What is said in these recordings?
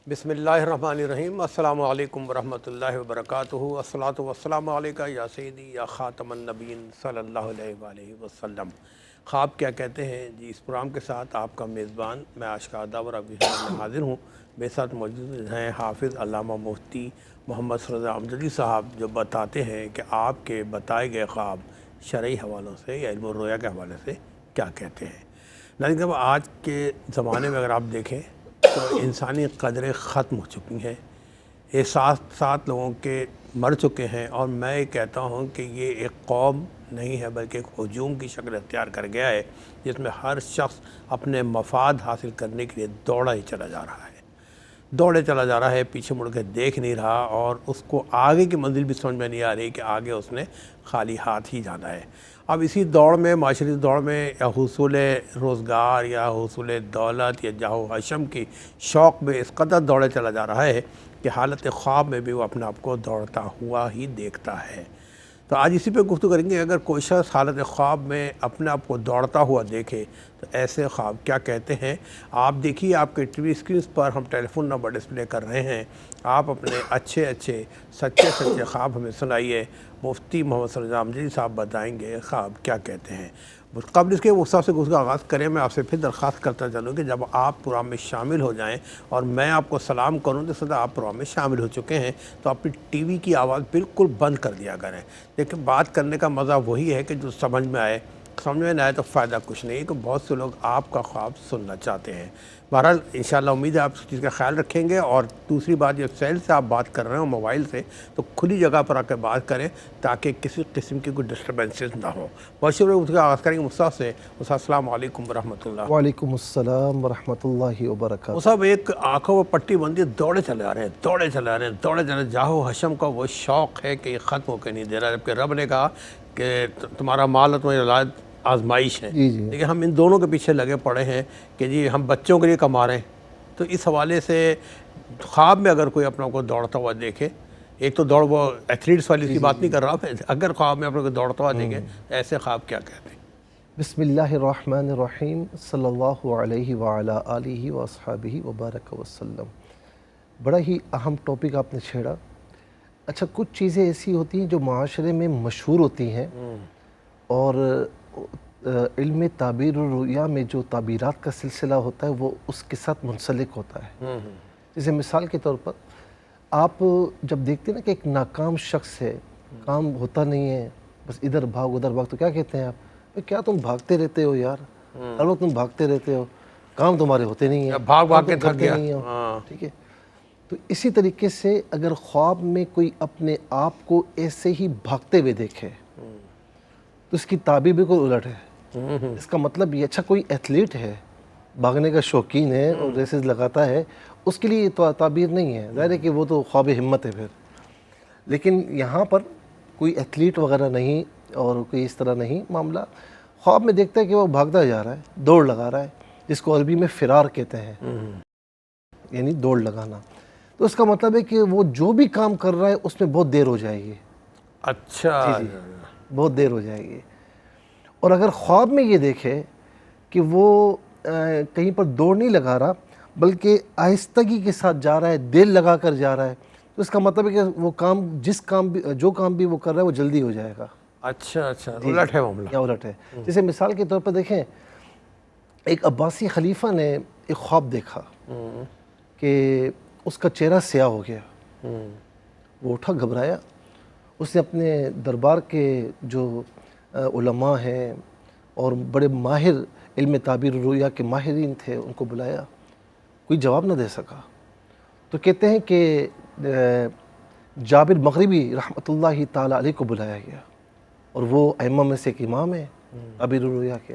بسم اللہ الرحمن الرحیم۔ السلام علیکم ورحمۃ اللہ وبرکاتہ۔ الصلاۃ والسلام علیکہ یا سیدی یا خاتم النبیین صلی اللہ علیہ وآلہ وسلم۔ خواب کیا کہتے ہیں جی، اس پروگرام کے ساتھ آپ کا میزبان میں اشکار داور ابھی حاضر ہوں۔ میرے ساتھ موجود ہیں حافظ علامہ مفتی محمد رضا امجدی صاحب، جو بتاتے ہیں کہ آپ کے بتائے گئے خواب شرعی حوالوں سے یا علم الرؤیا کے حوالے سے کیا کہتے ہیں۔ لیکن جب آج کے زمانے میں اگر آپ دیکھیں تو انسانی قدریں ختم ہو چکی ہیں، یہ سات لوگوں کے مر چکے ہیں، اور میں یہ کہتا ہوں کہ یہ ایک قوم نہیں ہے بلکہ ایک ہجوم کی شکل اختیار کر گیا ہے، جس میں ہر شخص اپنے مفاد حاصل کرنے کے لیے دوڑا ہی چلا جا رہا ہے، دوڑے چلا جا رہا ہے، پیچھے مڑ کے دیکھ نہیں رہا، اور اس کو آگے کی منزل بھی سمجھ میں نہیں آ رہی کہ آگے اس نے خالی ہاتھ ہی جانا ہے۔ اب اسی دوڑ میں، معاشرتی دوڑ میں، یا حصول روزگار یا حصول دولت یا جاہ و حشم کی شوق میں اس قدر دوڑے چلا جا رہا ہے کہ حالت خواب میں بھی وہ اپنے آپ کو دوڑتا ہوا ہی دیکھتا ہے۔ تو آج اسی پہ گفتگو کریں گے، اگر کوئی شخص حالت خواب میں اپنے آپ کو دوڑتا ہوا دیکھے تو ایسے خواب کیا کہتے ہیں۔ آپ دیکھیے، آپ کے ٹی وی اسکرینز پر ہم ٹیلی فون نمبر ڈسپلے کر رہے ہیں، آپ اپنے اچھے سچے خواب ہمیں سنائیے۔ مفتی محمد رضا امجدی صاحب بتائیں گے خواب کیا کہتے ہیں۔ قبل اس کے اس صاحب سے گفتگو آغاز کریں، میں آپ سے پھر درخواست کرتا چلوں کہ جب آپ پروگرام میں شامل ہو جائیں اور میں آپ کو سلام کروں تو سدا آپ پروگرام میں شامل ہو چکے ہیں، تو اپنی ٹی وی کی آواز بالکل بند کر دیا کریں۔ لیکن بات کرنے کا مزہ وہی ہے کہ جو سمجھ میں آئے، سمجھ میں نہ آئے تو فائدہ کچھ نہیں، کہ بہت سے لوگ آپ کا خواب سننا چاہتے ہیں۔ بہرحال انشاءاللہ امید ہے آپ اس چیز کا خیال رکھیں گے، اور دوسری بات، یہ سیل سے آپ بات کر رہے ہوں موبائل سے، تو کھلی جگہ پر آ کے بات کریں تاکہ کسی قسم کی کوئی ڈسٹربنسز نہ ہو۔ بہت شکریہ۔ اس کا آغاز کریں گے استاد سے۔ استاد السلام علیکم ورحمۃ اللہ۔ وعلیکم السلام ورحمۃ اللہ وبرکاتہ۔ وہ صاحب ایک آنکھوں میں پٹی بندی، دوڑے چلے آ رہے ہیں، دوڑے چلے آ رہے ہیں، دوڑے چلے، جاہ و حشم کا وہ شوق ہے کہ یہ ختم ہو کے نہیں دے رہا، جبکہ رب نے کہا کہ تمہارا مال اور تمہاری اولاد آزمائش ہے، جی لیکن ہم ان دونوں کے پیچھے لگے پڑے ہیں کہ جی ہم بچوں کے لیے کما رہے ہیں۔ تو اس حوالے سے خواب میں اگر کوئی اپنا کو دوڑتا ہوا دیکھے، ایک تو دوڑ، وہ ایتھلیٹس والی کی بات نہیں کر رہا میں، اگر خواب میں اپنے کو دوڑتا ہوا دیکھے ایسے خواب کیا کہتے ہیں؟ بسم اللہ الرحمن الرحیم، صلی اللہ علیہ وعلی آلہ واصحابہ وبارک وسلم۔ بڑا ہی اہم ٹاپک آپ نے چھیڑا۔ اچھا، کچھ چیزیں ایسی ہوتی ہیں جو معاشرے میں مشہور ہوتی ہیں، اور علم تعبیر الرؤیا میں جو تعبیرات کا سلسلہ ہوتا ہے وہ اس کے ساتھ منسلک ہوتا ہے۔ جیسے مثال کے طور پر آپ جب دیکھتے ہیں نا کہ ایک ناکام شخص ہے، کام ہوتا نہیں ہے، بس ادھر بھاگ ادھر بھاگ، تو کیا کہتے ہیں آپ؟ کیا تم بھاگتے رہتے ہو یار، ہر وقت تم بھاگتے رہتے ہو، کام تمہارے ہوتے نہیں ہیں، بھاگ بھاگ کے تم تھک کرتے گیا۔ نہیں ہو، ٹھیک ہے۔ تو اسی طریقے سے اگر خواب میں کوئی اپنے آپ کو ایسے ہی بھاگتے ہوئے دیکھے تو اس کی تعبیر بالکل الٹ ہے۔ اس کا مطلب یہ، اچھا کوئی ایتھلیٹ ہے، بھاگنے کا شوقین ہے اور ریسز لگاتا ہے، اس کے لیے یہ تعبیر نہیں ہے، ظاہر ہے کہ وہ تو خواب ہمت ہے پھر۔ لیکن یہاں پر کوئی ایتھلیٹ وغیرہ نہیں اور کوئی اس طرح نہیں معاملہ، خواب میں دیکھتا ہے کہ وہ بھاگتا جا رہا ہے، دوڑ لگا رہا ہے، جس کو عربی میں فرار کہتے ہیں، یعنی دوڑ لگانا۔ تو اس کا مطلب ہے کہ وہ جو بھی کام کر رہا ہے اس میں بہت دیر ہو جائے گی۔ اچھا، جی، بہت دیر ہو جائے گی۔ اور اگر خواب میں یہ دیکھے کہ وہ کہیں پر دوڑ نہیں لگا رہا بلکہ آہستگی کے ساتھ جا رہا ہے، دل لگا کر جا رہا ہے، تو اس کا مطلب ہے کہ وہ کام، جو کام بھی وہ کر رہا ہے وہ جلدی ہو جائے گا۔ اچھا، الٹ ہے معاملہ۔ یا الٹ ہے۔ جیسے مثال کے طور پر دیکھیں، ایک عباسی خلیفہ نے ایک خواب دیکھا کہ اس کا چہرہ سیاہ ہو گیا۔ وہ اٹھا، گھبرایا، اس نے اپنے دربار کے جو علماء ہیں اور بڑے ماہر علم تعبیر الرؤیا کے ماہرین تھے ان کو بلایا، کوئی جواب نہ دے سکا۔ تو کہتے ہیں کہ جابر مغربی رحمۃ اللہ تعالیٰ علیہ کو بلایا گیا، اور وہ ائمہ میں سے ایک امام ہے تعبیر الرؤیا کے۔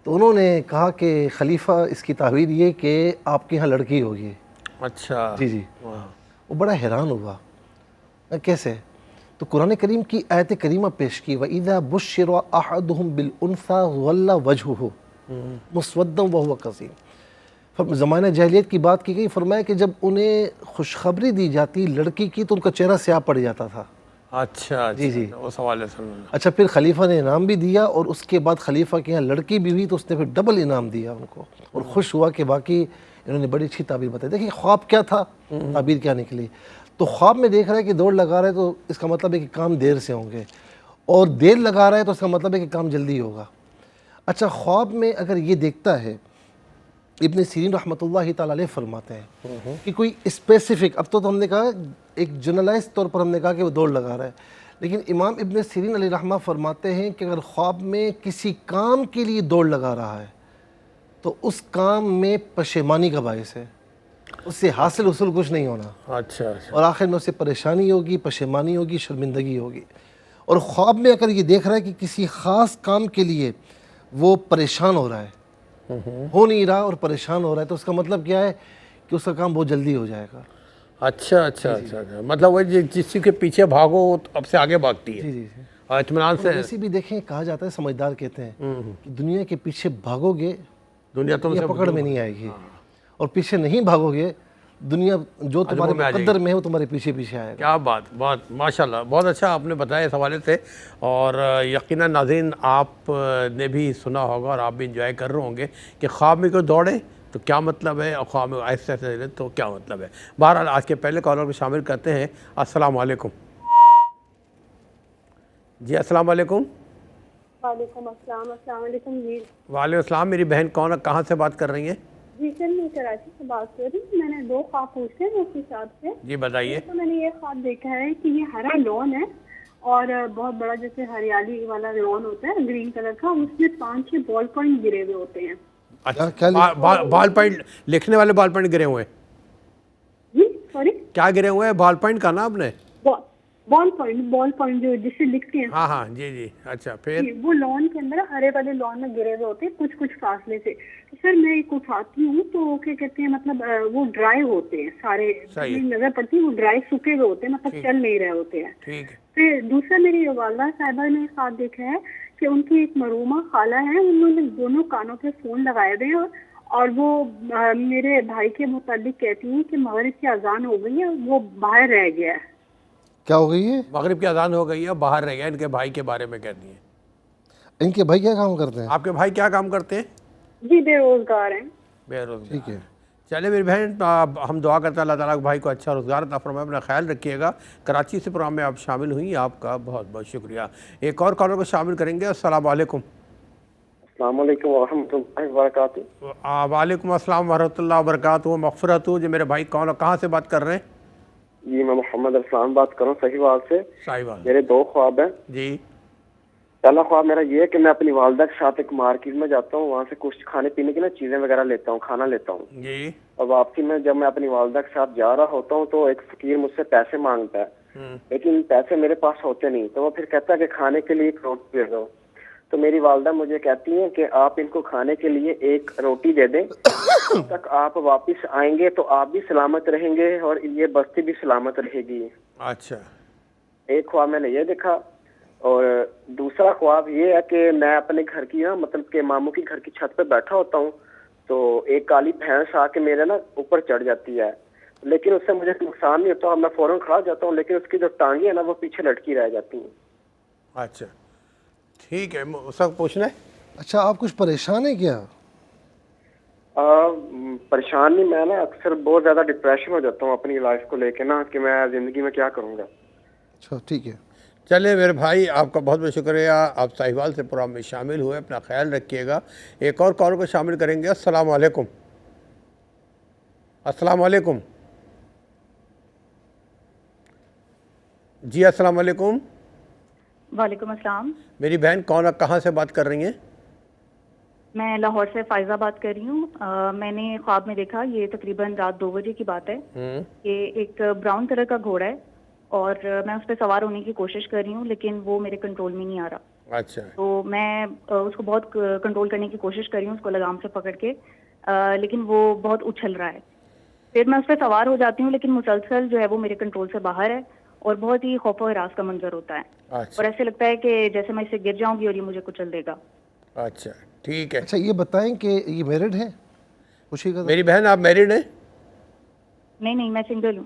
تو انہوں نے کہا کہ خلیفہ، اس کی تعبیر یہ کہ آپ کے ہاں لڑکی ہوگی۔ اچھا، جی، وہ بڑا حیران ہوا، کیسے؟ تو قرآن کریم کی آیت کریمہ پیش کی، وَإِذَا بُشِّرَ أَحَدُهُمْ بِالْأُنثَىٰ ظَلَّ وَجْهُهُ مُسْوَدًّا وَهُوَ كَظِيمٌ۔ زمانہ جاہلیت کی بات کی گئی، فرمایا کہ جب انہیں خوشخبری دی جاتی لڑکی کی تو ان کا چہرہ سیاہ پڑ جاتا تھا۔ اچھا جی جی اس حوالے سے اچھا پھر خلیفہ نے انعام بھی دیا اور اس کے بعد خلیفہ کے یہاں لڑکی بھی ہوئی تو اس نے پھر ڈبل انعام دیا ان کو اور خوش ہوا کہ باقی انہوں نے بڑی اچھی تعبیر بتائی. دیکھیں خواب کیا تھا, تعبیر کیا نکلی. تو خواب میں دیکھ رہا ہے کہ دوڑ لگا رہا ہے تو اس کا مطلب ہے کہ کام دیر سے ہوں گے, اور دیر لگا رہا ہے تو اس کا مطلب ہے کہ کام جلدی ہوگا. اچھا خواب میں اگر یہ دیکھتا ہے, ابن سیرین رحمۃ اللہ تعالیٰ علیہ فرماتے ہیں کہ کوئی اسپیسیفک, اب تو ہم نے کہا ایک جنرلائز طور پر ہم نے کہا کہ وہ دوڑ لگا رہا ہے, لیکن امام ابن سیرین علیہ رحمہ فرماتے ہیں کہ اگر خواب میں کسی کام کے لیے دوڑ لگا رہا ہے تو اس کام میں پشیمانی کا باعث ہے, اس سے حاصل اصول کچھ نہیں ہونا, اچھا اور آخر میں اسے پریشانی ہوگی, پشیمانی ہوگی, شرمندگی ہوگی. اور خواب میں اگر یہ دیکھ رہا ہے کہ کسی خاص کام کے لیے وہ پریشان ہو رہا ہے, ہو نہیں رہا اور پریشان ہو رہا ہے, تو اس کا مطلب کیا ہے کہ اس کا کام بہت جلدی ہو جائے گا. اچھا اچھا اچھا مطلب وہ جس چیز کے پیچھے بھاگو وہ اب سے آگے بھاگتی ہے جی جی اور اطمینان سے. ویسے بھی دیکھیں کہا جاتا ہے, سمجھدار کہتے ہیں کہ دنیا کے پیچھے بھاگو گے دنیا تم سے پکڑ میں نہیں آئے گی, اور پیچھے نہیں بھاگو گے دنیا جو تمہارے مقدر میں ہے وہ تمہارے پیچھے پیچھے آئے گا. کیا بات, بہت ماشاءاللہ, بہت اچھا آپ نے بتایا اس حوالے سے. اور یقیناً ناظرین آپ نے بھی سنا ہوگا اور آپ بھی انجوائے کر رہے ہوں گے کہ خواب میں کوئی دوڑے تو کیا مطلب ہے, اور خواب میں ایسے ایسے تو کیا مطلب ہے. بہرحال آج کے پہلے کالر کو شامل کرتے ہیں. السلام علیکم. جی السلام علیکم. وعلیکم السلام. السلام علیکم جی. وعلیکم السلام. میری بہن کون, کہاں سے بات کر رہی ہیں؟ جی سر میں کراچی سے بات کر رہی ہوں. میں نے 2 خواب پوچھے ہیں اس حساب سے. جی بتائیے. تو میں نے یہ خواب دیکھا ہے کہ یہ ہرا لون ہے اور بہت بڑا جیسے ہریالی والا لون ہوتا ہے گرین کلر کا, اس میں 5-6 بال پوائنٹ گرے ہوئے ہوتے ہیں. اچھا بال پوائنٹ لکھنے والے بال پوائنٹ گرے ہوئے ہیں؟ جی سوری کیا گرے ہوئے ہیں؟ بال پوائنٹ کا نا آپ نے بال پوائنٹ جو جسے لکھتے ہیں. ہاں ہاں جی جی. اچھا پھر وہ لون کے اندر ہرے والے لون میں گرے ہوئے ہوتے ہیں کچھ فاصلے سے. سر میں ایک اٹھاتی ہوں تو کیا کہتے ہیں مطلب وہ ڈرائی ہوتے ہیں سارے, نظر پڑتی ہے وہ ڈرائی سوکھے ہوئے ہوتے ہیں, مطلب چل نہیں رہے ہوتے ہیں. ٹھیک ہے. پھر دوسرا میری والدہ صاحبہ نے خواب دیکھا ہے کہ ان کی ایک مرحومہ خالہ ہے, انہوں نے دونوں کانوں پہ فون لگائے ہوئے ہیں اور وہ میرے بھائی کے متعلق کہتی ہیں کہ مغرب کی اذان ہو گئی ہے, وہ باہر رہ گیا ہے. کیا ہو گئی ہے؟ مغرب کی اذان ہو گئی ہے, باہر رہ گیا. ان کے بھائی کے بارے میں کہتی ہیں. ان کے بھائی کیا کام کرتے ہیں؟ آپ کے بھائی کیا کام کرتے ہیں؟ جی بے روزگار ہیں. بے روزگار. ٹھیک ہے. چلے میری بہن, ہم دعا کرتے ہیں اللہ تعالیٰ بھائی کو اچھا روزگار عطا فرمائے. اپنا خیال رکھیے گا. کراچی سے پروگرام میں آپ شامل ہوئی, آپ کا بہت بہت شکریہ. ایک اور کالر کو شامل کریں گے. السلام علیکم. السلام علیکم ورحمۃ اللہ وبرکاتہ. وعلیکم السلام ورحمۃ اللہ وبرکاتہ. مغفرت ہو. جو میرے بھائی کون اور کہاں سے بات کر رہے ہیں؟ جی میں محمد ارسلان بات کر رہا ہوں صحیح سے. صاحب میرے 2 خواب ہیں. جی. پہلا خواب میرا یہ ہے کہ میں اپنی والدہ کے ساتھ ایک مارکیٹ میں جاتا ہوں, وہاں سے کچھ کھانے پینے کی نا چیزیں وغیرہ لیتا ہوں, کھانا لیتا ہوں. جی. اور واپسی میں جب میں اپنی والدہ کے ساتھ جا رہا ہوتا ہوں تو ایک فقیر مجھ سے پیسے مانگتا ہے, لیکن پیسے میرے پاس ہوتے نہیں. تو وہ پھر کہتا ہے کہ کھانے کے لیے 1 روٹی دے دو. تو میری والدہ مجھے کہتی ہیں کہ آپ ان کو کھانے کے لیے 1 روٹی دے دیں, جب تک آپ واپس آئیں گے تو آپ بھی سلامت رہیں گے اور یہ بستی بھی سلامت رہے گی. اچھا. ایک خواب میں نے یہ دیکھا. اور دوسرا خواب یہ ہے کہ میں اپنے گھر کی نا مطلب کہ ماموں کی گھر کی چھت پہ بیٹھا ہوتا ہوں تو ایک کالی بھینس آ کے میرے نا اوپر چڑھ جاتی ہے, لیکن اس سے مجھے نقصان نہیں ہوتا, میں فوراً کھڑا جاتا ہوں, لیکن اس کی جو ٹانگیں ہیں نا وہ پیچھے لٹکی رہ جاتی ہیں. اچھا ٹھیک ہے. اس وقت پوچھنا ہے. اچھا آپ کچھ پریشان ہیں کیا؟ پریشان نہیں, میں نا اکثر بہت زیادہ ڈپریشن ہو جاتا ہوں اپنی لائف کو لے کے نا کہ میں زندگی میں کیا کروں گا. اچھا ٹھیک ہے. چلے میرے بھائی, آپ کا بہت بہت شکریہ. آپ ساہیوال سے پروگرام میں شامل ہوئے. اپنا خیال رکھیے گا. ایک اور کالر کو شامل کریں گے. السلام علیکم. السلام علیکم. جی السلام علیکم. وعلیکم السلام. میری بہن کون اور کہاں سے بات کر رہی ہیں؟ میں لاہور سے فائزہ بات کر رہی ہوں. میں نے خواب میں دیکھا, یہ تقریباً رات 2 بجے کی بات ہے, کہ ایک براؤن کلر کا گھوڑا ہے اور میں اس پہ سوار ہونے کی کوشش کر رہی ہوں لیکن وہ میرے کنٹرول میں نہیں آ رہا. اچھا. تو میں اس کو بہت کنٹرول کرنے کی کوشش کر رہی ہوں, اس کو لگام سے پکڑ کے, لیکن وہ بہت اچھل رہا ہے. پھر میں اس پہ سوار ہو جاتی ہوں لیکن مسلسل جو ہے وہ میرے کنٹرول سے باہر ہے اور بہت ہی خوف و ہراس کا منظر ہوتا ہے. اور ایسے لگتا ہے کہ جیسے میں اس سے گر جاؤں گی اور یہ مجھے کچل دے گا. اچھا ٹھیک ہے. اچھا یہ بتائیں کہ یہ میرڈ ہے؟ میری بہن آپ میرڈ ہیں؟ نہیں میں سنگل ہوں.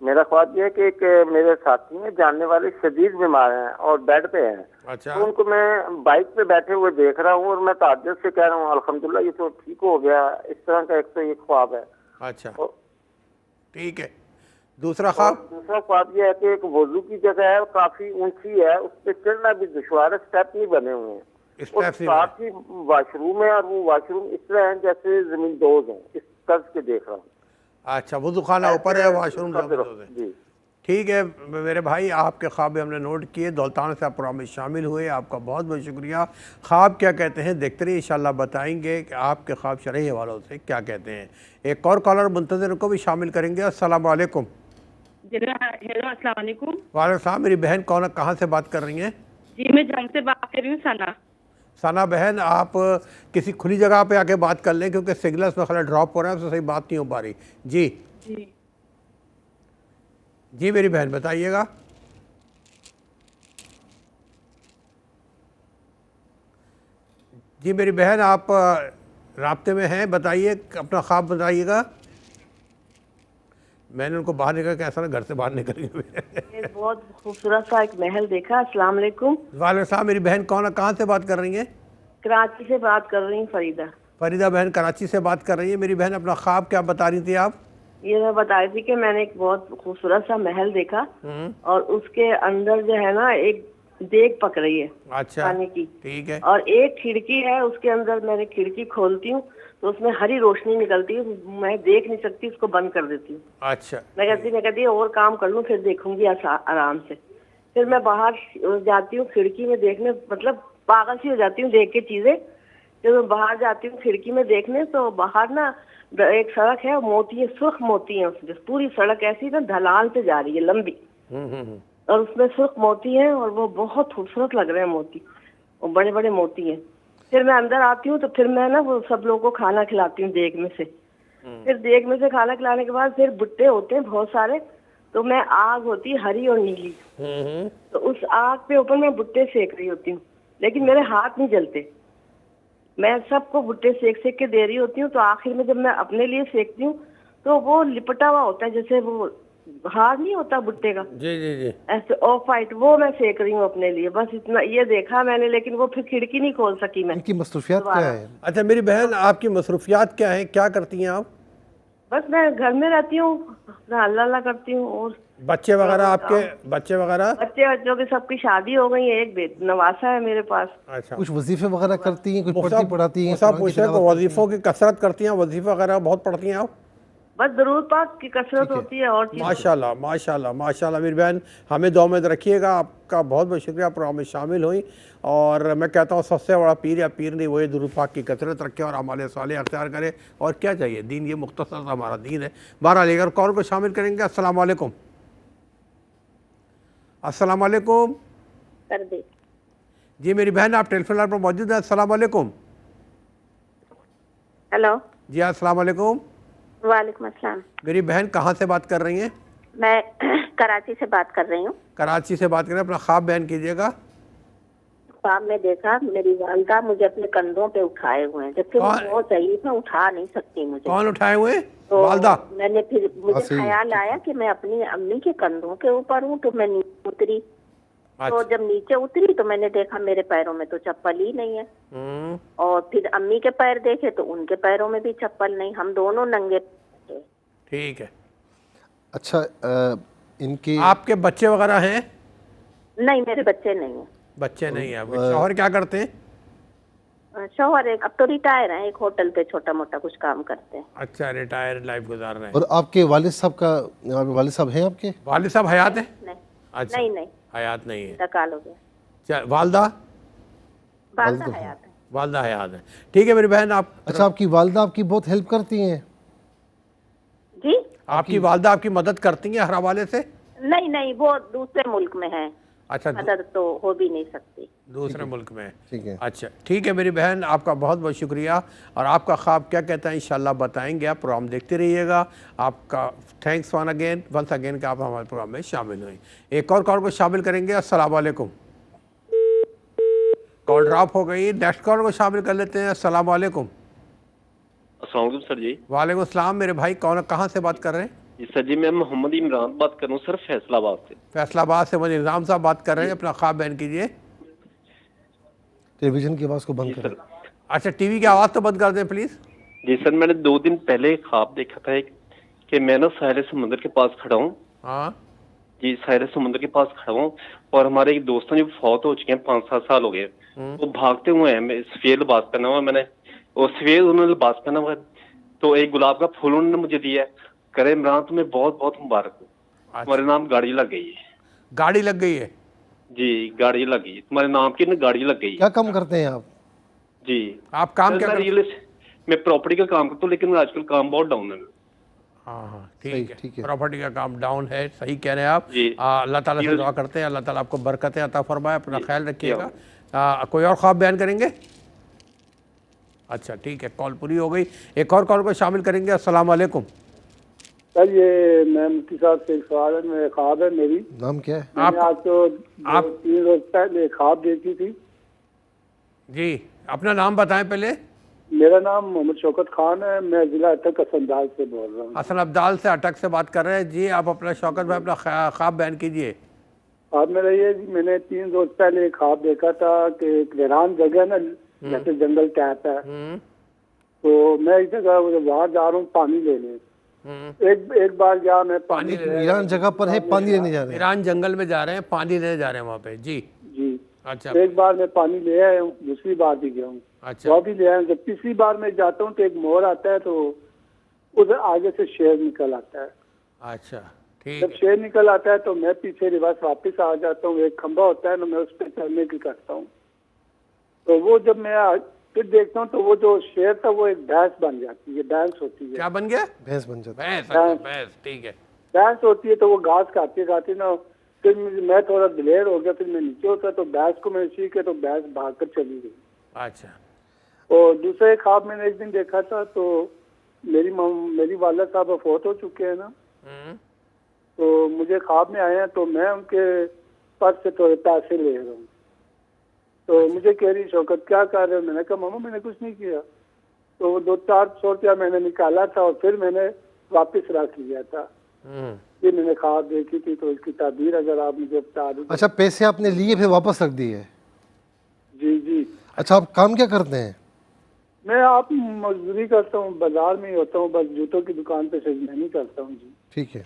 میرا خواب یہ ہے کہ ایک میرے ساتھی ہیں جاننے والے شدید بیمار ہیں اور بیڈ پہ ہیں. اچھا تو ان کو میں بائک پہ بیٹھے ہوئے دیکھ رہا ہوں اور میں تعجب سے کہہ رہا ہوں الحمدللہ یہ تو ٹھیک ہو گیا. اس طرح کا ایک تو یہ خواب ہے. اچھا ٹھیک ہے. دوسرا خواب؟ دوسرا خواب یہ ہے کہ ایک وضو کی جگہ ہے کافی اونچی ہے, اس پہ چڑھنا بھی دشوار ہے, اسٹیپ نہیں بنے ہوئے ہیں, اور اسٹیپ ساتھ ہی واش روم ہے اور وہ واش روم اس طرح ہیں جیسے زمین دوز ہیں. اس طرز کے دیکھ رہا ہوں. اچھا وضو خانہ اوپر ہے, واش روم جی ٹھیک ہے میرے بھائی, آپ کے خواب ہم نے نوٹ کیے. دولتان سے آپ پروگرام میں شامل ہوئے, آپ کا بہت بہت شکریہ. خواب کیا کہتے ہیں دیکھتے رہیے, انشاءاللہ بتائیں گے کہ آپ کے خواب شرعی حوالوں سے کیا کہتے ہیں. ایک اور کالر منتظر کو بھی شامل کریں گے. السلام علیکم. ہیلو السلام علیکم. وعلیکم السلام. میری بہن کہاں سے بات کر رہی ہیں؟ جی میں جنگ سے بات کر رہی ہوں, ثنا. ثنا بہن, آپ کسی کھلی جگہ پہ آ کے بات کر لیں کیونکہ سگنلز میں خلا ڈراپ ہو رہا ہے, اس سے صحیح بات نہیں ہو پا رہی. جی جی جی میری بہن بتائیے گا. جی میری بہن آپ رابطے میں ہیں, بتائیے اپنا خواب بتائیے گا. میں نے ان کو باہر نکل کے ایسا نا گھر سے باہر نکل گئے. ایک بہت خوبصورت سا ایک محل دیکھا. السلام علیکم. وعلیکم السلام. میری بہن کہاں سے بات کر رہی ہیں؟ کراچی سے بات کر رہی ہوں, فریدہ. فریدہ بہن کراچی سے بات کر رہی ہیں. میری بہن اپنا خواب کیا بتا رہی تھی آپ؟ یہ میں بتا رہی تھی کہ میں نے ایک بہت خوبصورت سا محل دیکھا اور اس کے اندر جو ہے نا ایک دیگ پک رہی ہے اچھا پانی کی, ٹھیک ہے, اور ایک کھڑکی ہے اس کے اندر. میں نے کھڑکی کھولتی ہوں تو اس میں ہری روشنی نکلتی ہے, میں دیکھ نہیں سکتی, اس کو بند کر دیتی ہوں. اچھا میں کہتی ہوں اور کام کر لوں پھر دیکھوں گی آرام سے. پھر میں باہر جاتی ہوں کھڑکی میں دیکھنے, مطلب پاگل سی ہو جاتی ہوں دیکھ کے چیزیں. جب میں باہر جاتی ہوں کھڑکی میں دیکھنے تو باہر نا ایک سڑک ہے, موتی ہے, سرخ موتی ہے. پوری سڑک ایسی نا ڈھلان سے جا رہی ہے لمبی, اور اس میں سرخ موتی ہیں اور وہ بہت خوبصورت لگ رہے ہیں موتی, اور بڑے بڑے موتی ہیں. پھر میں اندر آتی ہوں تو پھر میں نا وہ سب لوگوں کو کھانا کھلاتی ہوں دیگ میں سے. پھر دیگ میں سے کھانا کھلانے کے بعد پھر بٹے ہوتے ہیں بہت سارے, تو میں آگ ہوتی ہری اور نیلی, تو اس آگ پہ اوپر میں بٹے سیک رہی ہوتی ہوں, لیکن میرے ہاتھ نہیں جلتے. میں سب کو بٹے سیک کے دے رہی ہوتی ہوں, تو آخر میں جب میں اپنے لیے سیکتی ہوں تو وہ لپٹا ہوا ہوتا ہے جیسے وہ ہار نہیں ہوتا بٹے کا, جی جی جی ایسے آف وائٹ, وہ میں سیک رہی ہوں اپنے لیے. بس اتنا یہ دیکھا میں نے, لیکن وہ پھر کھڑکی نہیں کھول سکی میں. ان کی مصروفیات کیا ہے؟ اچھا میری بہن آپ کی مصروفیات کیا ہیں, کیا کرتی ہیں آپ؟ بس میں گھر میں رہتی ہوں, اللہ کرتی ہوں. اور بچے وغیرہ آپ کے بچوں کی سب کی شادی ہو گئی ہے, ایک نواسا ہے میرے پاس. اچھا کچھ وظیفے وغیرہ کرتی ہیں, کچھ پڑھتی پڑھاتی ہیں؟ صاحب پوچھ رہے ہیں وظیفوں کی کثرت کرتی ہیں, وظیفہ وغیرہ بہت پڑھتی ہیں آپ؟ بس درود پاک کی کثرت ہوتی ہے اور چیز. ماشاءاللہ ماشاءاللہ ماشاءاللہ. میری بہن ہمیں دعا میں رکھیے گا. آپ کا بہت بہت شکریہ پروگرام میں شامل ہوئی, اور میں کہتا ہوں سب سے بڑا پیر یا پیر نہیں وہی درود پاک کی کثرت رکھے اور اعمال صالح اختیار کرے. اور کیا چاہیے, دین یہ مختصر سا ہمارا دین ہے. بہرحال اگر کال کو شامل کریں گے. السلام علیکم. السلام علیکم. کر دے. جی میری بہن آپ ٹیلی فون لائن پر موجود ہیں. السلام علیکم. ہیلو. جی السلام علیکم. وعلیکم السلام. میری بہن کہاں سے بات کر رہی ہیں؟ میں کراچی سے بات کر رہی ہوں. کراچی سے بات کر رہے ہیں. اپنا خواب بیان کیجیے گا. خواب میں دیکھا میری والدہ مجھے اپنے کندھوں پہ اٹھائے ہوئے ہیں, جبکہ وہ بہت ضعیف ہے, اٹھا نہیں سکتی مجھے. کون اٹھائے ہوئے؟ تو والدہ. میں نے پھر مجھے خیال آیا کہ میں اپنی امی کے کندھوں کے اوپر ہوں, تو میں نیچے اتری. تو جب نیچے اتری تو میں نے دیکھا میرے پیروں میں تو چپل ہی نہیں ہے, اور پھر امی کے پیر دیکھے تو ان کے پیروں میں بھی چپل نہیں, ہم دونوں ننگے. ٹھیک ہے. اچھا ان کے آپ کے بچے وغیرہ ہیں؟ نہیں میرے بچے نہیں ہیں. بچے نہیں ہیں. شوہر کیا کرتے ہیں؟ شوہر اب تو ریٹائر ہیں, ایک ہوٹل پہ چھوٹا موٹا کچھ کام کرتے ہیں. اچھا ریٹائر لائف گزار رہے ہیں. اور آپ کے والد صاحب کا, والد صاحب ہیں آپ کے؟ والد صاحب حیات ہیں؟ نہیں نہیں حیات نہیں ہے. انتقال ہو گیا. والدہ حیات ہے. والدہ حیات ہے. ٹھیک ہے میری بہن. آپ اچھا آپ کی والدہ آپ کی بہت ہیلپ کرتی ہیں؟ جی آپ کی والدہ آپ کی مدد کرتی ہیں ہر حوالے سے؟ نہیں وہ دوسرے ملک میں ہیں. اچھا مدد تو ہو بھی نہیں سکتی. دوسرے ملک میں. ٹھیک ہے. اچھا ٹھیک ہے میری بہن, آپ کا بہت بہت شکریہ. اور آپ کا خواب کیا کہتا ہے انشاءاللہ بتائیں گے. آپ پروگرام دیکھتے رہیے گا. آپ کا تھینکس ونس اگین کہ آپ ہمارے پروگرام میں شامل ہوئیں. ایک اور کال کو شامل کریں گے. السلام علیکم. کال ڈراپ ہو گئی. نیکسٹ کال کو شامل کر لیتے ہیں. السلام علیکم. السلام علیکم سر. جی وعلیکم السلام. میرے بھائی کہاں سے بات کر رہے ہیں؟ جی سر جی میں محمد عمران بات کر رہا ہوں سر فیصل آباد سے. فیصل آباد سے مجھے نظام صاحب بات کر رہے ہیں, اپنا خواب بیان کیجئے. ٹیلی ویژن کی آواز کو بند کریں. اچھا ٹی وی کی آواز تو بند کر دیں پلیز. جی سر میں نے 2 دن پہلے خواب دیکھا تھا کہ میں نا ساحل سمندر کے پاس کھڑا ہوں. ہاں جی ساحل سمندر کے پاس کھڑا ہوں اور ہمارے ایک دوست ہیں جو فوت ہو چکے ہیں, 5-7 سال ہو گئے. وہ بھاگتے ہوئے ہیں, میں سفید لباس پہنا ہوا میں نے, اور سفید انہوں نے لباس پہنا ہوا ہے, تو ایک گلاب کا پھول انہوں نے مجھے دیا ہے. کرے عمران تمہیں بہت بہت مبارک ہو, تمہارے نام گاڑی لگ گئی ہے. گاڑی لگ گئی ہے؟ جی گاڑی لگ گئی, تمہارے نام کی نا گاڑی لگ گئی. کیا کام کرتے ہیں آپ؟ جی آپ کام کیا کرتے ہیں؟ میں پراپرٹی کا کام کرتا ہوں, لیکن آج کل کام بہت ڈاؤن ہے. ہاں ٹھیک ہے, پراپرٹی کا کام ڈاؤن ہے, صحیح کہہ رہے ہیں آپ. اللہ تعالیٰ سے دعا کرتے ہیں اللہ تعالیٰ آپ کو برکتیں عطا فرمائے, اپنا خیال رکھیے گا. کوئی اور خواب بیان کریں گے؟ اچھا ٹھیک ہے, کال پوری ہو گئی. ایک اور کال کو شامل کریں گے. السلام علیکم سر. یہ میں مفتی صاحب سے ایک سوال ہے, میرے خواب ہے. میری نام کیا ہے؟ میں نے آج تو 3 روز پہلے خواب دیکھی تھی. جی اپنا نام بتائیں پہلے. میرا نام محمد شوکت خان ہے, میں ضلع اٹک اسندال سے بول رہا ہوں. حسن عبدال سے اٹک سے بات کر رہے ہیں. جی آپ اپنا شوکت بھائی اپنا خواب بیان کیجئے. خواب میرا یہ میں نے 3 روز پہلے ایک خواب دیکھا تھا کہ ایک ویران جگہ نا جیسے جنگل ٹائپ ہے, تو میں اس جگہ وہاں جا رہا ہوں پانی لینے. ایک بار گیا میں پانی ویران جگہ پر ہے, پانی لینے جا رہے ہیں. ویران جنگل میں جا رہے ہیں, پانی لینے جا رہے ہیں وہاں پہ. جی جی اچھا. ایک بار میں پانی لے آیا ہوں, دوسری بار بھی گیا ہوں, وہ بھی لے آیا ہوں. جب تیسری بار میں جاتا ہوں تو ایک مور آتا ہے, تو ادھر آگے سے شیر نکل آتا ہے. اچھا ٹھیک. جب شیر نکل آتا ہے تو میں پیچھے ریورس واپس آ جاتا ہوں. ایک کھمبا ہوتا ہے نا, میں اس پہ چڑھنے کی کرتا ہوں. تو وہ جب میں پھر دیکھتا ہوں تو وہ جو شیر تھا وہ ایک بھینس بن جاتی ہے. بھینس ہوتی ہے. کیا بن گیا؟ بھینس بن جاتی ہے. بھینس ٹھیک ہے. بھینس ہوتی ہے تو وہ گھاس کھاتی نا. پھر میں تھوڑا دلیر ہو گیا, پھر میں نیچے ہوتا تو بھینس کو میں نے سیکھا تو بھینس بھاگ کر چلی گئی. اچھا. اور دوسرے خواب میں نے ایک دن دیکھا تھا تو میری والد صاحب فوت ہو چکے ہیں نا, تو مجھے خواب میں آئے ہیں تو میں ان کے پاس سے تھوڑے پیسے لے رہا ہوں. تو مجھے کہہ رہی شوکت کیا کر رہے ہو؟ میں نے کہا ماما میں نے کچھ نہیں کیا. تو وہ 200-400 روپیہ میں نے نکالا تھا اور پھر میں نے واپس رکھ لیا تھا. یہ میں نے خواب دیکھی تھی, تو اس کی تعبیر اگر آپ مجھے بتا دیں. اچھا پیسے آپ نے لیے پھر واپس رکھ دیے؟ جی جی. اچھا آپ کام کیا کرتے ہیں؟ میں آپ مزدوری کرتا ہوں, بازار میں ہی ہوتا ہوں, بس جوتوں کی دکان پہ سے میں نہیں کرتا ہوں. جی ٹھیک ہے.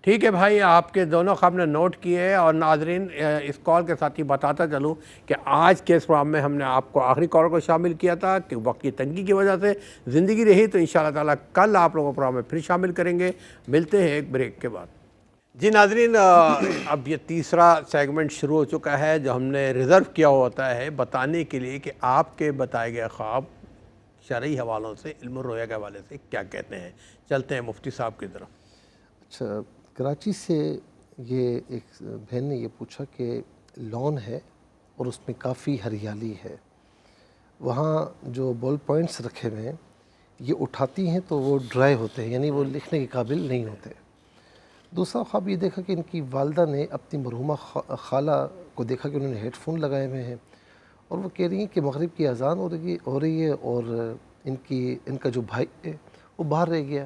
ٹھیک ہے بھائی, آپ کے دونوں خواب نے نوٹ کیے. اور ناظرین اس کال کے ساتھ ہی بتاتا چلوں کہ آج کے اس پروگرام میں ہم نے آپ کو آخری کال کو شامل کیا تھا کہ وقت کی تنگی کی وجہ سے زندگی رہی, تو انشاءاللہ تعالیٰ کل آپ لوگوں کو پروگرام میں پھر شامل کریں گے. ملتے ہیں ایک بریک کے بعد. جی ناظرین, اب یہ تیسرا سیگمنٹ شروع ہو چکا ہے جو ہم نے ریزرو کیا ہوتا ہے بتانے کے لیے کہ آپ کے بتائے گئے خواب شرعی حوالوں سے, علم الرؤیا کے حوالے سے کیا کہتے ہیں. چلتے ہیں مفتی صاحب کی طرف. اچھا, کراچی سے یہ ایک بہن نے یہ پوچھا کہ لان ہے اور اس میں کافی ہریالی ہے, وہاں جو بال پوائنٹس رکھے ہوئے ہیں یہ اٹھاتی ہیں تو وہ ڈرائی ہوتے ہیں, یعنی وہ لکھنے کے قابل نہیں ہوتے. دوسرا خواب یہ دیکھا کہ ان کی والدہ نے اپنی مرحومہ خالہ کو دیکھا کہ انہوں نے ہیڈ فون لگائے ہوئے ہیں اور وہ کہہ رہی ہیں کہ مغرب کی اذان ہو رہی ہے اور ان کا جو بھائی ہے وہ باہر رہ گیا.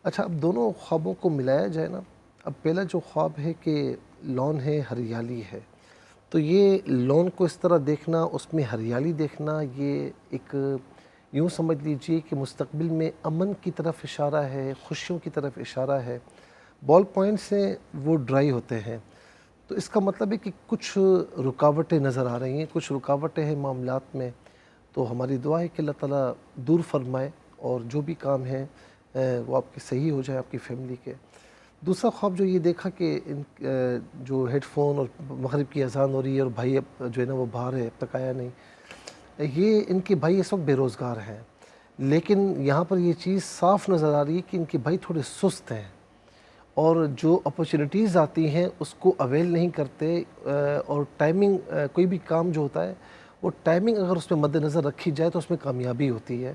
اچھا اب دونوں خوابوں کو ملایا جائے نا. اب پہلا جو خواب ہے کہ لان ہے, ہریالی ہے, تو یہ لان کو اس طرح دیکھنا, اس میں ہریالی دیکھنا, یہ ایک یوں سمجھ لیجئے کہ مستقبل میں امن کی طرف اشارہ ہے, خوشیوں کی طرف اشارہ ہے. بال پوائنٹس ہیں وہ ڈرائی ہوتے ہیں, تو اس کا مطلب ہے کہ کچھ رکاوٹیں نظر آ رہی ہیں, کچھ رکاوٹیں ہیں معاملات میں. تو ہماری دعا ہے کہ اللہ تعالیٰ دور فرمائے اور جو بھی کام ہے وہ آپ کے صحیح ہو جائے, آپ کی فیملی کے. دوسرا خواب جو یہ دیکھا کہ جو ہیڈ فون اور مغرب کی اذان ہو رہی ہے اور بھائی جو ہے نا وہ باہر ہے, اب تک آیا نہیں. یہ ان کے بھائی اس وقت بے روزگار ہیں, لیکن یہاں پر یہ چیز صاف نظر آ رہی ہے کہ ان کے بھائی تھوڑے سست ہیں اور جو اپرچونیٹیز آتی ہیں اس کو اویل نہیں کرتے. اور ٹائمنگ, کوئی بھی کام جو ہوتا ہے وہ ٹائمنگ اگر اس میں مد نظر رکھی جائے تو اس میں کامیابی ہوتی ہے,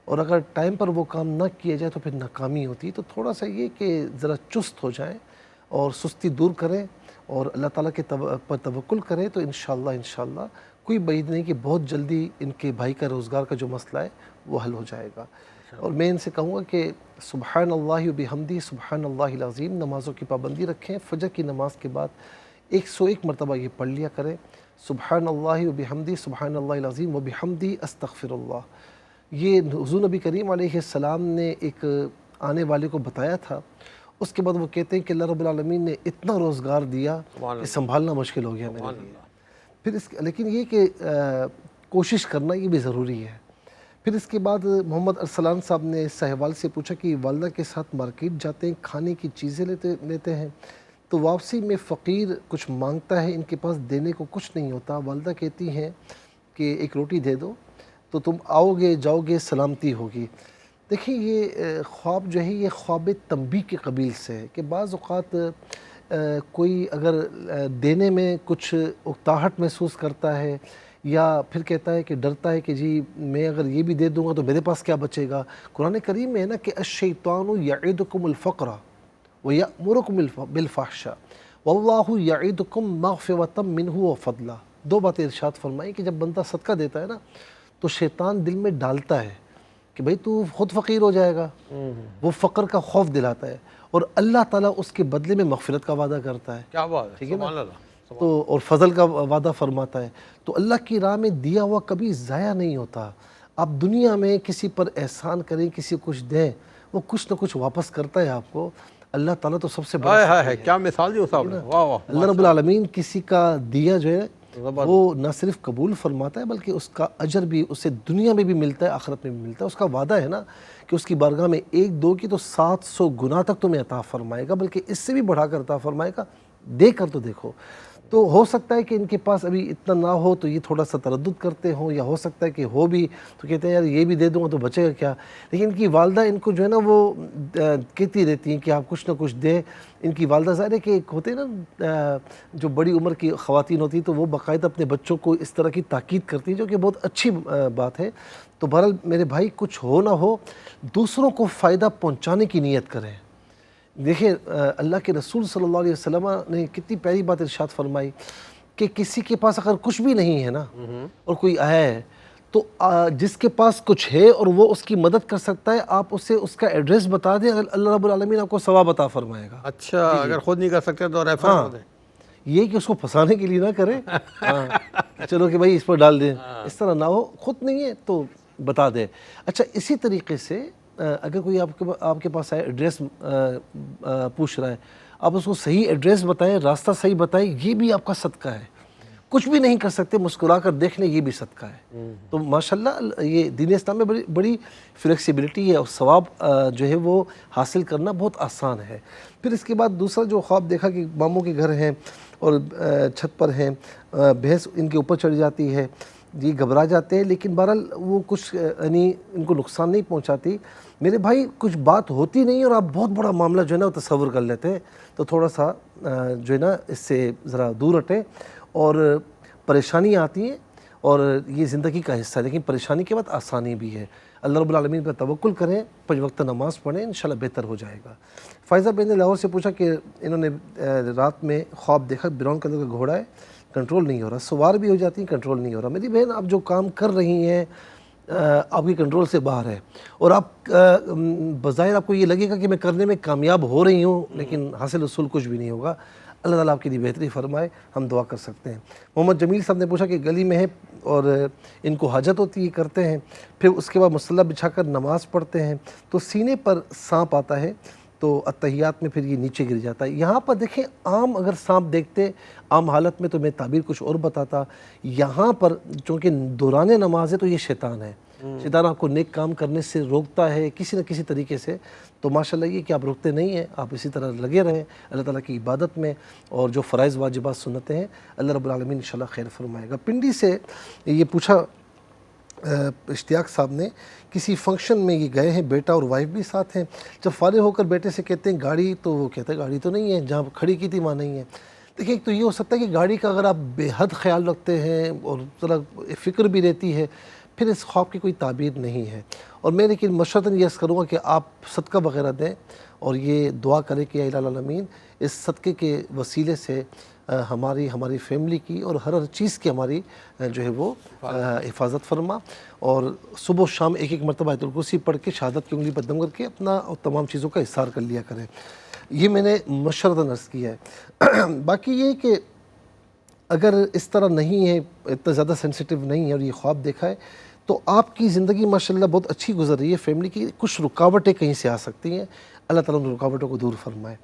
اور اگر ٹائم پر وہ کام نہ کیا جائے تو پھر ناکامی ہوتی ہے. تو تھوڑا سا یہ کہ ذرا چست ہو جائیں اور سستی دور کریں اور اللہ تعالیٰ کے پر توکل کریں, تو انشاءاللہ کوئی بعید نہیں کہ بہت جلدی ان کے بھائی کا روزگار کا جو مسئلہ ہے وہ حل ہو جائے گا. اور میں ان سے کہوں گا کہ سبحان اللہ و بحمدی سبحان اللہ العظیم نمازوں کی پابندی رکھیں. فجر کی نماز کے بعد 101 مرتبہ یہ پڑھ لیا کریں. سبحان اللہ و بحمدی سبحان اللہ العظیم و بحمدی استغفر اللہ. یہ حضور نبی کریم علیہ السلام نے ایک آنے والے کو بتایا تھا. اس کے بعد وہ کہتے ہیں کہ اللہ رب العالمین نے اتنا روزگار دیا کہ سنبھالنا مشکل ہو گیا میرے لیے. پھر لیکن یہ کہ کوشش کرنا یہ بھی ضروری ہے. پھر اس کے بعد محمد ارسلان صاحب نے صاحبال سے پوچھا کہ والدہ کے ساتھ مارکیٹ جاتے ہیں, کھانے کی چیزیں لیتے ہیں, تو واپسی میں فقیر کچھ مانگتا ہے, ان کے پاس دینے کو کچھ نہیں ہوتا. والدہ کہتی ہیں کہ ایک روٹی دے دو تو تم آؤ گے جاؤ گے سلامتی ہوگی. دیکھیں یہ خواب جو ہے یہ خواب تنبیہ کے قبیل سے ہے کہ بعض اوقات کوئی اگر دینے میں کچھ اکتاہٹ محسوس کرتا ہے یا پھر کہتا ہے کہ ڈرتا ہے کہ جی میں اگر یہ بھی دے دوں گا تو میرے پاس کیا بچے گا. قرآن کریم میں ہے نا کہ الشیطان یعدکم الفقر ویأمرکم بالفحشاء واللہ یعدکم مغفرۃ منہ وفضلا. دو باتیں ارشاد فرمائی کہ جب بندہ صدقہ دیتا ہے نا تو شیطان دل میں ڈالتا ہے کہ بھئی تو خود فقیر ہو جائے گا, وہ فقر کا خوف دلاتا ہے, اور اللہ تعالیٰ اس کے بدلے میں مغفرت کا وعدہ کرتا ہے. کیا بات ہے, ٹھیک ہے نا, سبحان اللہ. تو اور فضل کا وعدہ فرماتا ہے. تو اللہ کی راہ میں دیا ہوا کبھی ضائع نہیں ہوتا. آپ دنیا میں کسی پر احسان کریں, کسی کو کچھ دیں, وہ کچھ نہ کچھ واپس کرتا ہے آپ کو. اللہ تعالیٰ تو سب سے بڑا ہے. کیا مثال جو صاحب نے, واہ واہ. اللہ رب العالمین کسی کا دیا جو ہے وہ نہ صرف قبول فرماتا ہے بلکہ اس کا اجر بھی اسے دنیا میں بھی ملتا ہے, آخرت میں بھی ملتا ہے. اس کا وعدہ ہے نا کہ اس کی بارگاہ میں 1-2 کی تو 700 گنا تک تمہیں عطا فرمائے گا, بلکہ اس سے بھی بڑھا کر عطا فرمائے گا. دے کر تو دیکھو. تو ہو سکتا ہے کہ ان کے پاس ابھی اتنا نہ ہو تو یہ تھوڑا سا تردد کرتے ہوں, یا ہو سکتا ہے کہ ہو بھی تو کہتے ہیں یار یہ بھی دے دوں گا تو بچے گا کیا. لیکن ان کی والدہ ان کو جو ہے نا وہ کہتی رہتی ہیں کہ آپ کچھ نہ کچھ دیں. ان کی والدہ ظاہر ہے کہ ایک ہوتے ہیں نا جو بڑی عمر کی خواتین ہوتی ہیں تو وہ باقاعدہ اپنے بچوں کو اس طرح کی تاکید کرتی ہیں, جو کہ بہت اچھی بات ہے. تو بہرحال میرے بھائی کچھ ہو نہ ہو دوسروں کو فائدہ پہنچانے کی نیت کریں. دیکھیں اللہ کے رسول صلی اللہ علیہ وسلم نے کتنی پیاری بات ارشاد فرمائی کہ کسی کے پاس اگر کچھ بھی نہیں ہے نا اور کوئی آیا ہے تو جس کے پاس کچھ ہے اور وہ اس کی مدد کر سکتا ہے, آپ اسے اس کا ایڈریس بتا دیں, اللہ رب العالمین آپ کو ثواب عطا فرمائے گا. اچھا, اگر خود نہیں کر سکتے تو ریفر کر دیں. یہ کہ اس کو پھنسانے کے لیے نہ کریں, چلو کہ بھائی اس پر ڈال دیں, اس طرح نہ ہو. خود نہیں ہے تو بتا دیں. اچھا اسی طریقے سے اگر کوئی آپ کے پاس آئے ایڈریس پوچھ رہا ہے, آپ اس کو صحیح ایڈریس بتائیں, راستہ صحیح بتائیں, یہ بھی آپ کا صدقہ ہے. کچھ بھی نہیں کر سکتے مسکرا کر دیکھ لیں, یہ بھی صدقہ ہے. تو ماشاءاللہ یہ دین اسلام میں بڑی فلیکسیبلٹی ہے, اور ثواب جو ہے وہ حاصل کرنا بہت آسان ہے. پھر اس کے بعد دوسرا جو خواب دیکھا کہ ماموں کے گھر ہیں اور چھت پر ہیں, بھینس ان کے اوپر چڑھ جاتی ہے, یہ گھبرا جاتے ہیں, لیکن بہرحال وہ کچھ یعنی ان کو نقصان نہیں پہنچاتی. میرے بھائی کچھ بات ہوتی نہیں اور آپ بہت بڑا معاملہ جو ہے نا وہ تصور کر لیتے ہیں, تو تھوڑا سا جو ہے نا اس سے ذرا دور ہٹیں. اور پریشانیاں آتی ہیں اور یہ زندگی کا حصہ ہے, لیکن پریشانی کے بعد آسانی بھی ہے. اللہ رب العالمین پر توکل کریں, 5 وقت نماز پڑھیں, انشاءاللہ بہتر ہو جائے گا. فائزہ بہن نے لاہور سے پوچھا کہ انہوں نے رات میں خواب دیکھا براؤن کلر کا گھوڑا ہے, کنٹرول نہیں ہو رہا, سوار بھی ہو جاتی ہیں کنٹرول نہیں ہو رہا. میری بہن آپ جو کام کر رہی ہیں آپ کی کنٹرول سے باہر ہے, اور آپ بظاہر آپ کو یہ لگے گا کہ میں کرنے میں کامیاب ہو رہی ہوں, لیکن حاصل حصول کچھ بھی نہیں ہوگا. اللہ تعالیٰ آپ کے لیے بہتری فرمائے, ہم دعا کر سکتے ہیں. محمد جمیل صاحب نے پوچھا کہ گلی میں ہے اور ان کو حاجت ہوتی ہے, کرتے ہیں, پھر اس کے بعد مصلی بچھا کر نماز پڑھتے ہیں تو سینے پر سانپ آتا ہے, تو اتحیات میں پھر یہ نیچے گر جاتا ہے. یہاں پر دیکھیں عام اگر سانپ دیکھتے عام حالت میں تو میں تعبیر کچھ اور بتاتا, یہاں پر چونکہ دوران نماز ہے تو یہ شیطان ہے. شیطان آپ کو نیک کام کرنے سے روکتا ہے کسی نہ کسی طریقے سے. تو ماشاءاللہ یہ کہ آپ روکتے نہیں ہیں, آپ اسی طرح لگے رہیں اللہ تعالیٰ کی عبادت میں, اور جو فرائض واجبات سنتیں ہیں اللہ رب العالمین انشاءاللہ خیر فرمائے گا. پنڈی سے یہ پوچھا اشتیاق صاحب نے, کسی فنکشن میں یہ گئے ہیں, بیٹا اور وائف بھی ساتھ ہیں, جب فارغ ہو کر بیٹے سے کہتے ہیں گاڑی, تو وہ کہتے ہیں گاڑی تو نہیں ہے, جہاں کھڑی کی تھی وہاں نہیں ہے. دیکھیں ایک تو یہ ہو سکتا ہے کہ گاڑی کا اگر آپ بے حد خیال رکھتے ہیں اور ذرا فکر بھی رہتی ہے, پھر اس خواب کی کوئی تعبیر نہیں ہے. اور میں لیکن مشورتاً یہ عرض کروں گا کہ آپ صدقہ وغیرہ دیں اور یہ دعا کریں کہ الہ العالمین اس صدقے کے وسیلے سے ہماری فیملی کی اور ہر چیز کی ہماری جو ہے وہ حفاظت فرما، اور صبح و شام ایک ایک مرتبہ آیت الکرسی پڑھ کے شہادت کی انگلی پر دم کر کے اپنا تمام چیزوں کا احصار کر لیا کریں۔ یہ میں نے مشورتاً عرض کیا ہے۔ باقی یہ کہ اگر اس طرح نہیں ہے، اتنا زیادہ سینسیٹیو نہیں ہے اور یہ خواب دیکھا ہے، تو آپ کی زندگی ماشاءاللہ بہت اچھی گزر رہی ہے، فیملی کی کچھ رکاوٹیں کہیں سے آ سکتی ہیں، اللہ تعالیٰ ان رکاوٹوں کو دور فرمائے۔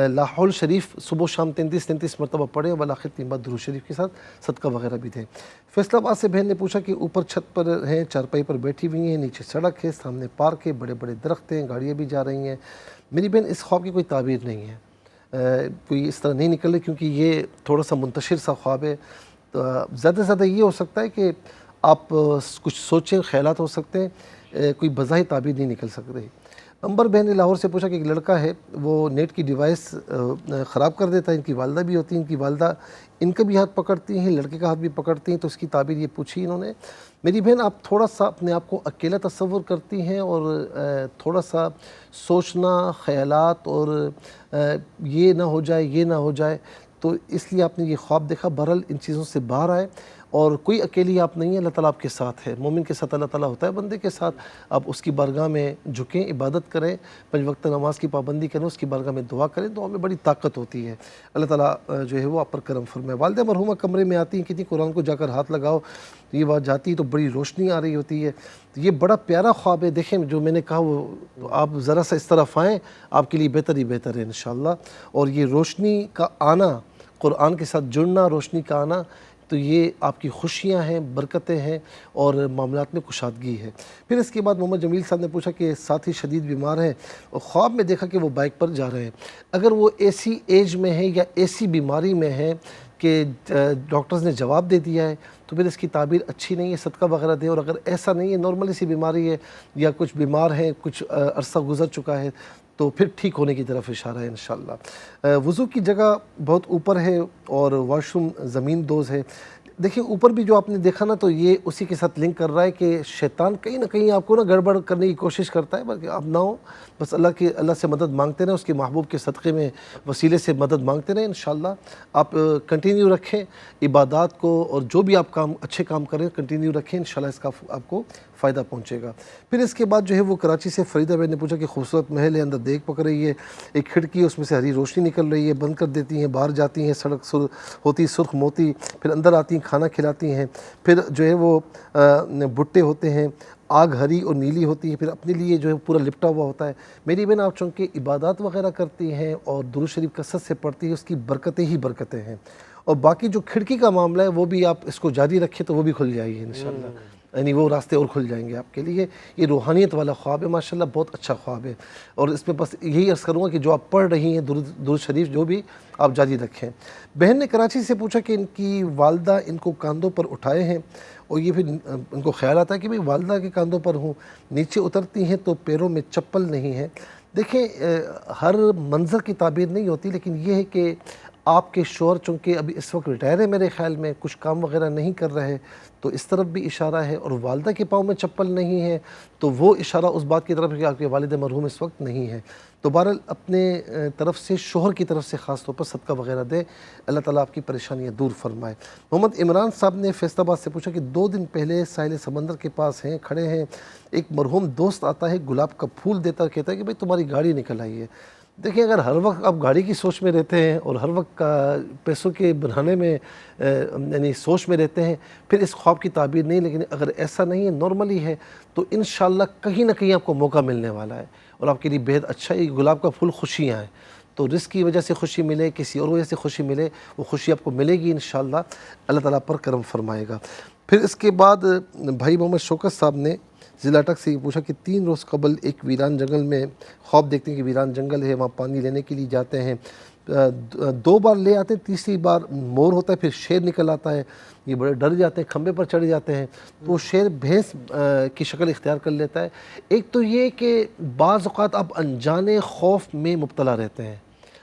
لا حول شریف صبح و شام 33 مرتبہ پڑھیں، بالآخر 3 بار درود شریف کے ساتھ صدقہ وغیرہ بھی دیں۔ فیصل آباد سے بہن نے پوچھا کہ اوپر چھت پر ہیں، چارپائی پر بیٹھی ہوئی ہیں، نیچے سڑک ہے، سامنے پارک ہے، بڑے بڑے درخت ہیں، گاڑیاں بھی جا رہی ہیں۔ میری بہن اس خواب کی کوئی تعبیر نہیں ہے، کوئی اس طرح نہیں نکل رہی، کیونکہ یہ تھوڑا سا منتشر سا خواب ہے۔ تو زیادہ سے زیادہ یہ ہو سکتا ہے کہ آپ کچھ سوچیں، خیالات ہو سکتے ہیں، کوئی بظاہر تعبیر نہیں نکل سک رہی۔ انبر بہن نے لاہور سے پوچھا کہ ایک لڑکا ہے، وہ نیٹ کی ڈیوائس خراب کر دیتا ہے، ان کی والدہ بھی ہوتی ہیں، ان کی والدہ ان کا بھی ہاتھ پکڑتی ہیں، لڑکے کا ہاتھ بھی پکڑتی ہیں، تو اس کی تعبیر یہ پوچھی انہوں نے۔ میری بہن آپ تھوڑا سا اپنے آپ کو اکیلا تصور کرتی ہیں، اور تھوڑا سا سوچنا، خیالات اور یہ نہ ہو جائے، یہ نہ ہو جائے، تو اس لیے آپ نے یہ خواب دیکھا۔ بہرحال ان چیزوں سے باہر آئے، اور کوئی اکیلی آپ نہیں ہیں، اللہ تعالیٰ آپ کے ساتھ ہے۔ مومن کے ساتھ اللہ تعالیٰ ہوتا ہے، بندے کے ساتھ۔ آپ اس کی بارگاہ میں جھکیں، عبادت کریں، 5 وقت نماز کی پابندی کریں، اس کی بارگاہ میں دعا کریں، دعا میں بڑی طاقت ہوتی ہے۔ اللہ تعالیٰ جو ہے وہ آپ پر کرم فرمائے۔ والدہ مرحومہ کمرے میں آتی ہیں، کتنی قرآن کو جا کر ہاتھ لگاؤ، یہ بات جاتی ہے تو بڑی روشنی آ رہی ہوتی ہے۔ تو یہ بڑا پیارا خواب ہے، دیکھیں جو میں نے کہا وہ آپ ذرا سا اس طرف آئیں، آپ کے لیے بہتر ہی بہتر ہے انشاءاللہ۔ اور یہ روشنی کا آنا، قرآن کے ساتھ جڑنا، روشنی کا آنا، تو یہ آپ کی خوشیاں ہیں، برکتیں ہیں، اور معاملات میں کشادگی ہے۔ پھر اس کے بعد محمد جمیل صاحب نے پوچھا کہ ساتھی شدید بیمار ہیں، اور خواب میں دیکھا کہ وہ بائک پر جا رہے ہیں۔ اگر وہ ایسی ایج میں ہے یا ایسی بیماری میں ہے کہ ڈاکٹرز نے جواب دے دیا ہے، تو پھر اس کی تعبیر اچھی نہیں ہے، صدقہ وغیرہ دیں۔ اور اگر ایسا نہیں ہے، نارملی سی بیماری ہے، یا کچھ بیمار ہیں، کچھ عرصہ گزر چکا ہے، تو پھر ٹھیک ہونے کی طرف اشارہ ہے انشاءاللہ۔ وضو کی جگہ بہت اوپر ہے، اور واش روم زمین دوز ہے۔ دیکھیں اوپر بھی جو آپ نے دیکھا نا، تو یہ اسی کے ساتھ لنک کر رہا ہے کہ شیطان کہیں نہ کہیں آپ کو نا گڑبڑ کرنے کی کوشش کرتا ہے، بلکہ آپ نہ ہو، بس اللہ سے مدد مانگتے رہیں، اس کے محبوب کے صدقے میں وسیلے سے مدد مانگتے رہیں انشاءاللہ۔ آپ کنٹینیو رکھیں عبادات کو، اور جو بھی آپ اچھے کام کریں کنٹینیو رکھیں، انشاءاللہ اس کا آپ کو فائدہ پہنچے گا۔ پھر اس کے بعد جو ہے وہ کراچی سے فریدہ بہن نے پوچھا کہ خوبصورت محل ہے، اندر دیکھ پک رہی ہے، ایک کھڑکی ہے، اس میں سے ہری روشنی نکل رہی ہے، بند کر دیتی ہیں، باہر جاتی ہیں، سڑک ہوتی سرخ موتی، پھر اندر آتی ہیں، کھانا کھلاتی ہیں، پھر جو ہے وہ بھٹے ہوتے ہیں، آگ ہری اور نیلی ہوتی ہے، پھر اپنے لیے جو ہے پورا لپٹا ہوا ہوتا ہے۔ میری بہن آپ چونکہ عبادات وغیرہ کرتی ہیں اور درود شریف کثرت سے پڑھتی ہے، اس کی برکتیں ہی برکتیں ہیں۔ اور باقی جو کھڑکی کا معاملہ ہے وہ بھی آپ اس کو جاری رکھیں تو وہ بھی کھل جائے گی انشاءاللہ، یعنی وہ راستے اور کھل جائیں گے آپ کے لیے۔ یہ روحانیت والا خواب ہے ماشاءاللہ، بہت اچھا خواب ہے، اور اس میں بس یہی عرض کروں گا کہ جو آپ پڑھ رہی ہیں درود شریف جو بھی آپ جاری رکھیں۔ بہن نے کراچی سے پوچھا کہ ان کی والدہ ان کو کاندھوں پر اٹھائے ہیں، اور یہ پھر ان کو خیال آتا ہے کہ بھئی والدہ کے کاندھوں پر ہوں، نیچے اترتی ہیں تو پیروں میں چپل نہیں ہے۔ دیکھیں ہر منظر کی تعبیر نہیں ہوتی، لیکن یہ ہے کہ آپ کے شوہر چونکہ ابھی اس وقت ریٹائر ہے، میرے خیال میں کچھ کام وغیرہ نہیں کر رہے، تو اس طرف بھی اشارہ ہے، اور والدہ کے پاؤں میں چپل نہیں ہے تو وہ اشارہ اس بات کی طرف ہے کہ آپ کے والد مرحوم اس وقت نہیں ہے۔ تو بہرحال اپنے طرف سے، شوہر کی طرف سے خاص طور پر صدقہ وغیرہ دے، اللہ تعالیٰ آپ کی پریشانیاں دور فرمائے۔ محمد عمران صاحب نے فیصل آباد سے پوچھا کہ 2 دن پہلے ساحل سمندر کے پاس ہیں، کھڑے ہیں، ایک مرحوم دوست آتا ہے، گلاب کا پھول دیتا ہے، کہتا ہے کہ بھئی تمہاری گاڑی نکل آئی ہے۔ دیکھیں اگر ہر وقت آپ گاڑی کی سوچ میں رہتے ہیں اور ہر وقت پیسوں کے بنانے میں یعنی سوچ میں رہتے ہیں، پھر اس خواب کی تعبیر نہیں، لیکن اگر ایسا نہیں ہے، نارملی ہے، تو انشاءاللہ کہیں نہ کہیں آپ کو موقع ملنے والا ہے، اور آپ کے لیے بہت اچھا ہے۔ گلاب کا پھول خوشیاں ہیں، تو رزق کی وجہ سے خوشی ملے، کسی اور وجہ سے خوشی ملے، وہ خوشی آپ کو ملے گی انشاءاللہ، اللہ تعالیٰ پر کرم فرمائے گا۔ پھر اس کے بعد بھائی محمد شوکت صاحب نے ضلع اٹک سے یہ پوچھا کہ 3 روز قبل ایک ویران جنگل میں خواب دیکھتے ہیں کہ ویران جنگل ہے، وہاں پانی لینے کے لیے جاتے ہیں، 2 بار لے آتے ہیں، تیسری بار مور ہوتا ہے، پھر شیر نکل آتا ہے، یہ بڑے ڈر جاتے ہیں، کھمبے پر چڑھ جاتے ہیں، تو وہ شیر بھینس کی شکل اختیار کر لیتا ہے۔ ایک تو یہ کہ بعض اوقات آپ انجانے خوف میں مبتلا رہتے ہیں،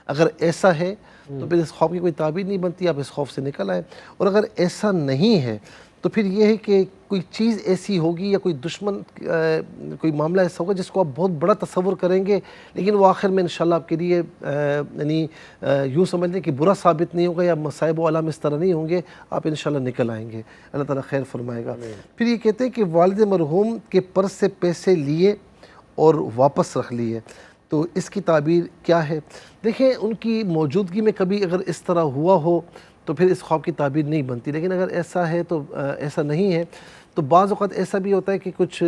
اگر ایسا ہے تو پھر اس خوف کی کوئی تعبیر نہیں بنتی، آپ اس خوف سے نکل آئیں، اور اگر ایسا نہیں ہے تو پھر یہ ہے کہ کوئی چیز ایسی ہوگی یا کوئی دشمن کوئی معاملہ ایسا ہوگا جس کو آپ بہت بڑا تصور کریں گے، لیکن وہ آخر میں انشاءاللہ آپ کے لیے یعنی یوں سمجھ لیں کہ برا ثابت نہیں ہوگا، یا مصائب و علام اس طرح نہیں ہوں گے، آپ انشاءاللہ نکل آئیں گے، اللہ تعالیٰ خیر فرمائے گا۔ پھر یہ کہتے ہیں کہ والد مرحوم کے پرس سے پیسے لیے اور واپس رکھ لیے، تو اس کی تعبیر کیا ہے؟ دیکھیں ان کی موجودگی میں کبھی اگر اس طرح ہوا ہو تو پھر اس خواب کی تعبیر نہیں بنتی، لیکن اگر ایسا ہے تو ایسا نہیں ہے تو بعض اوقات ایسا بھی ہوتا ہے کہ کچھ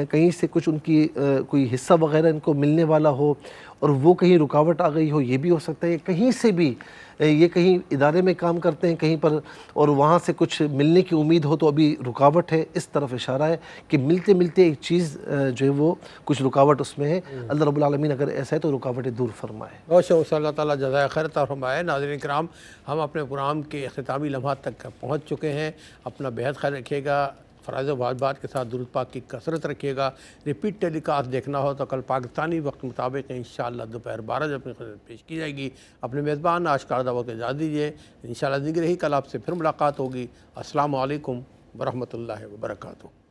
کہیں سے کچھ ان کی کوئی حصہ وغیرہ ان کو ملنے والا ہو اور وہ کہیں رکاوٹ آ گئی ہو، یہ بھی ہو سکتا ہے۔ کہیں سے بھی یہ کہیں ادارے میں کام کرتے ہیں کہیں پر اور وہاں سے کچھ ملنے کی امید ہو تو ابھی رکاوٹ ہے، اس طرف اشارہ ہے کہ ملتے ملتے ایک چیز جو ہے وہ کچھ رکاوٹ اس میں ہے۔ اللہ رب العالمین اگر ایسا ہے تو رکاوٹیں دور فرمائے۔ بہت شکریہ، اللہ تعالیٰ جزائے خیر عطا فرمائے۔ ناظرین کرام، ہم اپنے پروگرام کے اختتامی لمحات تک پہنچ چکے ہیں۔ اپنا بہت خیال رکھیے گا، فرائض و واجبات کے ساتھ درود پاک کی کثرت رکھیے گا۔ ریپیٹ ٹیلی کاسٹ دیکھنا ہو تو کل پاکستانی وقت مطابق انشاءاللہ دوپہر 12 بجے اپنی خدمت پیش کی جائے گی۔ اپنے میزبان آشکار دعوت کو اجازت دیجیے، انشاءاللہ زندگی رہی، کل آپ سے پھر ملاقات ہوگی۔ السلام علیکم ورحمۃ اللہ وبرکاتہ۔